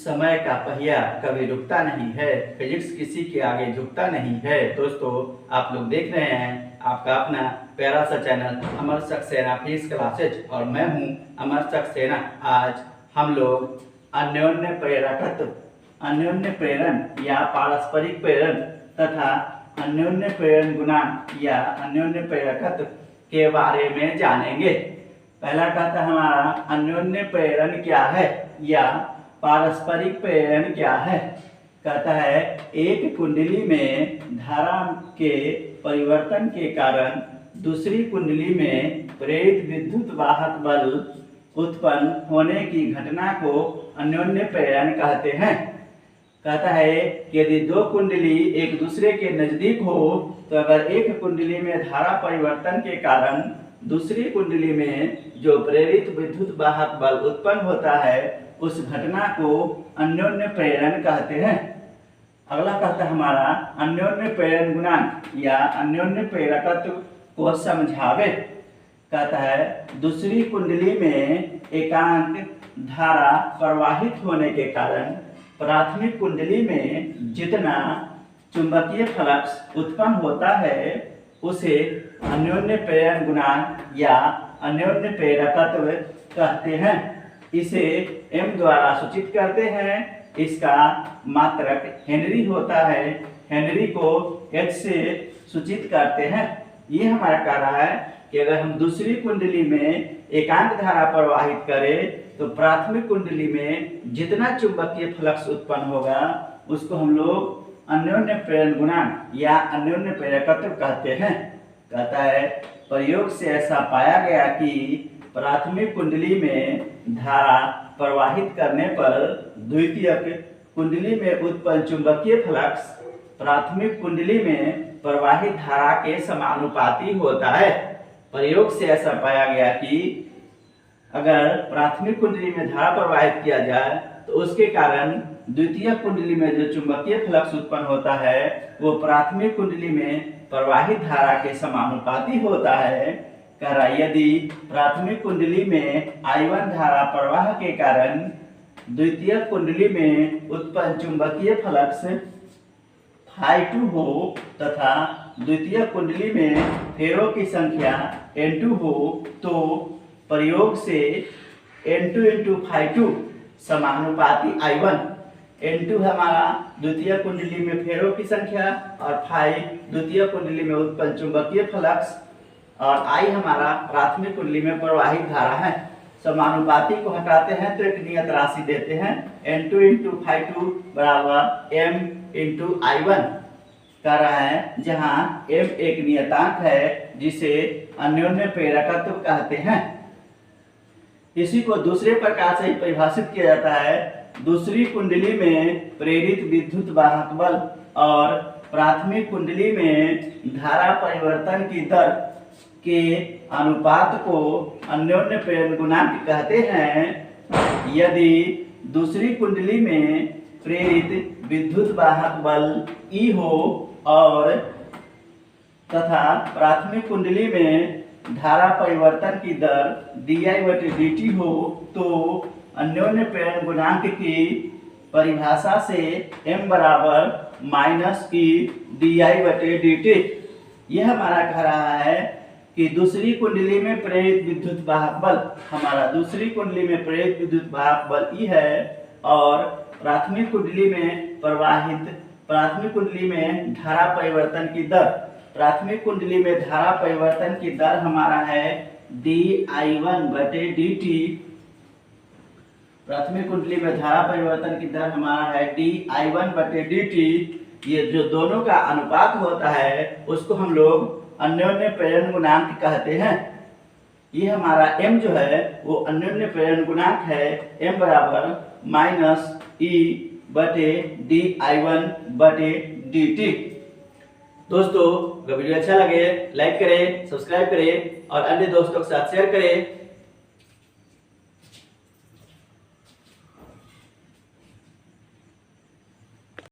समय का पहिया कभी रुकता नहीं है, फिजिक्स किसी के आगे झुकता नहीं है। दोस्तों, आप लोग देख रहे हैं आपका अपना प्यारा सा चैनल अमर सक्सेना फिजिक्स क्लासेज और मैं हूं अमर सक्सेना। आज हम लोग अन्योन्य प्रेरकत्व, अन्योन्य प्रेरण या पारस्परिक प्रेरण तथा अन्योन्य प्रेरण गुणांक या अन्योन्य प्रेरकत्व के बारे में जानेंगे। पहला कहता है हमारा अन्योन्य प्रेरण क्या है या पारस्परिक प्रेरण क्या है। कहता है एक कुंडली में धारा के परिवर्तन के कारण दूसरी कुंडली में प्रेरित विद्युत वाहक बल उत्पन्न होने की घटना को अन्योन्य प्रेरण कहते हैं। कहता है कि यदि दो कुंडली एक दूसरे के नजदीक हो तो अगर एक कुंडली में धारा परिवर्तन के कारण दूसरी कुंडली में जो प्रेरित विद्युत वाहक बल उत्पन्न होता है उस घटना को अन्योन्य प्रेरण कहते हैं। अगला कहता है हमारा अन्योन्य प्रेरण गुणांक या अन्योन्य प्रेरकत्व को समझावे। कहता है दूसरी कुंडली में एकांक धारा प्रवाहित होने के कारण प्राथमिक कुंडली में जितना चुंबकीय फ्लक्स उत्पन्न होता है उसे अन्योन्य प्रेरण गुणांक या अन्योन्य प्रेरकत्व कहते हैं। इसे m द्वारा सूचित करते हैं। इसका मात्रक हेनरी होता है। हेनरी को h से सूचित करते हैं। ये हमारा कह रहा है कि अगर हम दूसरी कुंडली में एकांक धारा प्रवाहित करें तो प्राथमिक कुंडली में जितना चुंबकीय फ्लक्स उत्पन्न होगा उसको हम लोग अन्योन्य प्रेरण गुणांक या अन्योन्य प्रेरकत्व कहते हैं। कहता है प्रयोग से ऐसा पाया गया कि प्राथमिक कुंडली में धारा प्रवाहित करने पर द्वितीयक कुंडली में उत्पन्न चुंबकीय फ्लक्स प्राथमिक कुंडली में प्रवाहित धारा के समानुपाती होता है। प्रयोग से ऐसा पाया गया कि अगर प्राथमिक कुंडली में धारा प्रवाहित किया जाए तो उसके कारण द्वितीय कुंडली में जो चुंबकीय फ्लक्स उत्पन्न होता है वो प्राथमिक कुंडली में प्रवाहित धारा के समानुपाती होता है। कह रहा यदि प्राथमिक कुंडली में I1 धारा प्रवाह के कारण द्वितीय कुंडली में उत्पन्न चुंबकीय फ्लक्स Φ2 हो तथा द्वितीय कुंडली में फेरों की संख्या N2 हो तो प्रयोग से N2 × Φ2 समानुपाती I1। N2 हमारा द्वितीय कुंडली में फेरों की संख्या और Φ द्वितीय कुंडली में उत्पन्न चुंबकीय फ्लक्स और I हमारा प्राथमिक कुंडली में प्रवाहित धारा है। समानुपाती को हटाते हैं तो एक नियत राशि देते हैं N2 × Φ2 बराबर M × I1 कह रहा है, जहां M एक नियतांक है जिसे अन्योन्य प्रेरकत्व कहते हैं। इसी को दूसरे प्रकार से परिभाषित किया जाता है। दूसरी कुंडली में प्रेरित विद्युत वाहक बल और प्राथमिक कुंडली में धारा परिवर्तन की दर के अनुपात को अन्योन्य प्रेरण गुणांक कहते हैं। यदि दूसरी कुंडली में प्रेरित विद्युत वाहक बल E हो और तथा प्राथमिक कुंडली में धारा परिवर्तन की दर di/dt हो तो अन्योन्य प्रेरण गुणांक की परिभाषा से m बराबर -e di/dt। यह हमारा कह रहा है कि दूसरी कुंडली में प्रेरित विद्युत वाहक बल, हमारा दूसरी कुंडली में प्रेरित विद्युत वाहक बल E है और प्राथमिक कुंडली में धारा परिवर्तन की दर, प्राथमिक कुंडली में धारा परिवर्तन की दर हमारा है di1/dt। प्राथमिक कुंडली में धारा परिवर्तन की दर हमारा है di1/dt। ये जो दोनों का अनुपात होता है उसको हम लोग अन्योन्य प्रेरण गुणांक कहते हैं। ये हमारा m जो है वो अन्योन्य प्रेरण गुणांक है। m बराबर -e/di1/dt। दोस्तों, अगर वीडियो अच्छा लगे लाइक करें, सब्सक्राइब करें और अन्य दोस्तों के साथ शेयर करें।